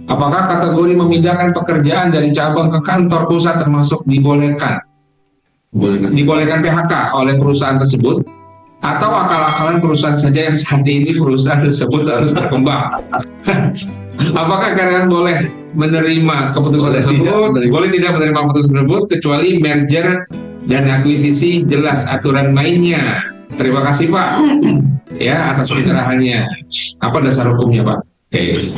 Apakah kategori memindahkan pekerjaan dari cabang ke kantor pusat termasuk dibolehkan? Dibolehkan PHK oleh perusahaan tersebut, atau akal-akalan perusahaan saja yang saat ini perusahaan tersebut harus berkembang? Apakah karyawan boleh menerima keputusan tersebut? Boleh tidak menerima keputusan tersebut kecuali merger dan akuisisi jelas aturan mainnya. Terima kasih Pak ya atas pencerahannya. Apa dasar hukumnya Pak? Oke.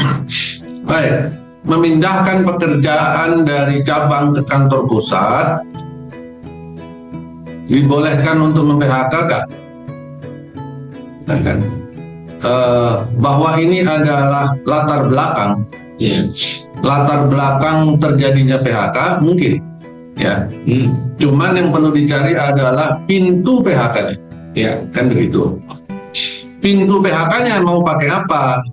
Baik, memindahkan pekerjaan dari cabang ke kantor pusat dibolehkan untuk mem-PHK kan? Bahwa ini adalah latar belakang, latar belakang terjadinya PHK mungkin, ya. Cuman yang perlu dicari adalah pintu PHK-nya, kan begitu. Pintu PHK-nya mau pakai apa?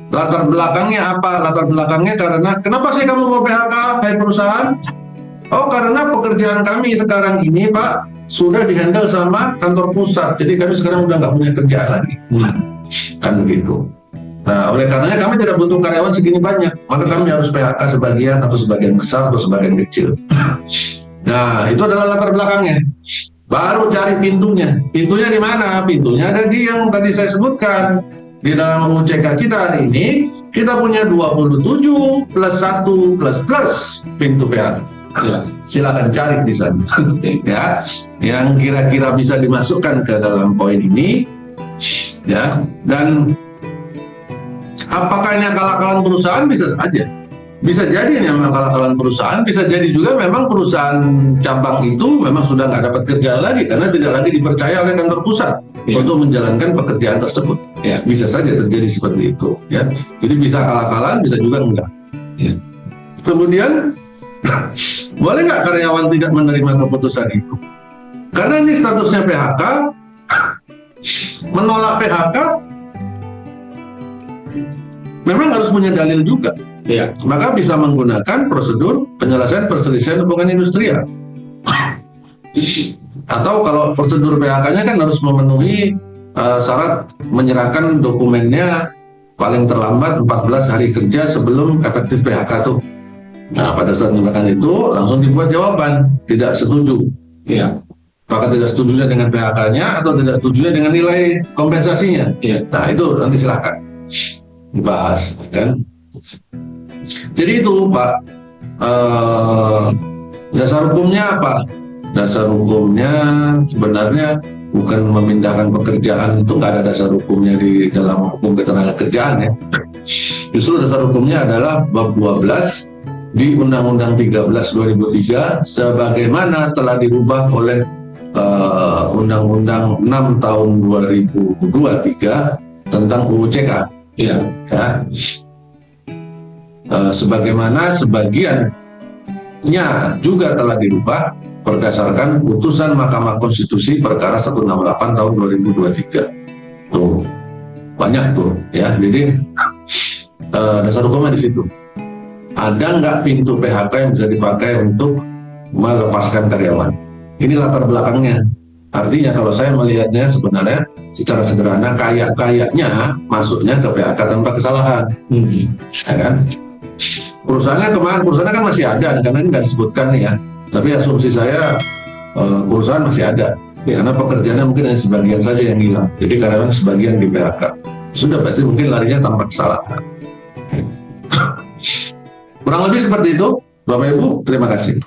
Latar belakangnya apa? Latar belakangnya karena kenapa sih kamu mau PHK, hai perusahaan? Oh, karena pekerjaan kami sekarang ini Pak sudah dihandle sama kantor pusat, jadi kami sekarang udah nggak punya kerjaan lagi. Kan begitu. Nah, oleh karenanya kami tidak butuh karyawan segini banyak, maka kami harus PHK sebagian atau sebagian besar atau sebagian kecil. Nah, itu adalah latar belakangnya. Baru cari pintunya. Pintunya di mana? Pintunya ada di yang tadi saya sebutkan. Di dalam UCK kita hari ini, kita punya 27 plus 1 plus pintu PHK. Silakan cari di sana. Ya, yang kira-kira bisa dimasukkan ke dalam poin ini. Ya, dan apakah ini akal-akalan perusahaan? Bisa saja. Bisa jadi ini akal-akalan perusahaan, bisa jadi juga memang perusahaan cabang itu memang sudah nggak dapat kerjaan lagi karena tidak lagi dipercaya oleh kantor pusat untuk menjalankan pekerjaan tersebut. Bisa saja terjadi seperti itu. Ya, jadi bisa akal-akalan, bisa juga enggak. Kemudian boleh nggak karyawan tidak menerima keputusan itu? Karena ini statusnya PHK, menolak PHK memang harus punya dalil juga. Maka bisa menggunakan prosedur penyelesaian perselisihan hubungan industrial. Atau kalau prosedur PHK-nya kan harus memenuhi syarat menyerahkan dokumennya paling terlambat 14 hari kerja sebelum efektif PHK tuh. Nah, pada saat menyatakan itu langsung dibuat jawaban tidak setuju. Maka tidak setujunya dengan PHK-nya atau tidak setujunya dengan nilai kompensasinya. Nah, itu nanti silahkan dibahas, kan? Jadi itu Pak, dasar hukumnya apa? Dasar hukumnya sebenarnya bukan memindahkan pekerjaan, itu nggak ada dasar hukumnya di dalam hukum ketenagakerjaan ya. Justru dasar hukumnya adalah bab 12 di Undang-Undang 13 2003 sebagaimana telah dirubah oleh Undang-Undang 6 tahun 2023 tentang UU-CK. Ya. Sebagaimana sebagiannya juga telah dirubah berdasarkan putusan Mahkamah Konstitusi perkara 168 tahun 2023. Tuh, banyak tuh ya. Jadi dasar hukumnya di situ. Ada nggak pintu PHK yang bisa dipakai untuk melepaskan karyawan? Ini latar belakangnya. Artinya kalau saya melihatnya sebenarnya secara sederhana kayaknya masuknya ke PHK tanpa kesalahan. Ya kan? Perusahaannya kan masih ada karena ini nggak disebutkan nih ya. Tapi asumsi saya perusahaan masih ada karena pekerjaannya mungkin hanya sebagian saja yang hilang. Jadi karyawan sebagian di PHK. Sudah berarti mungkin larinya tanpa kesalahan. Kurang lebih seperti itu, Bapak Ibu. Terima kasih.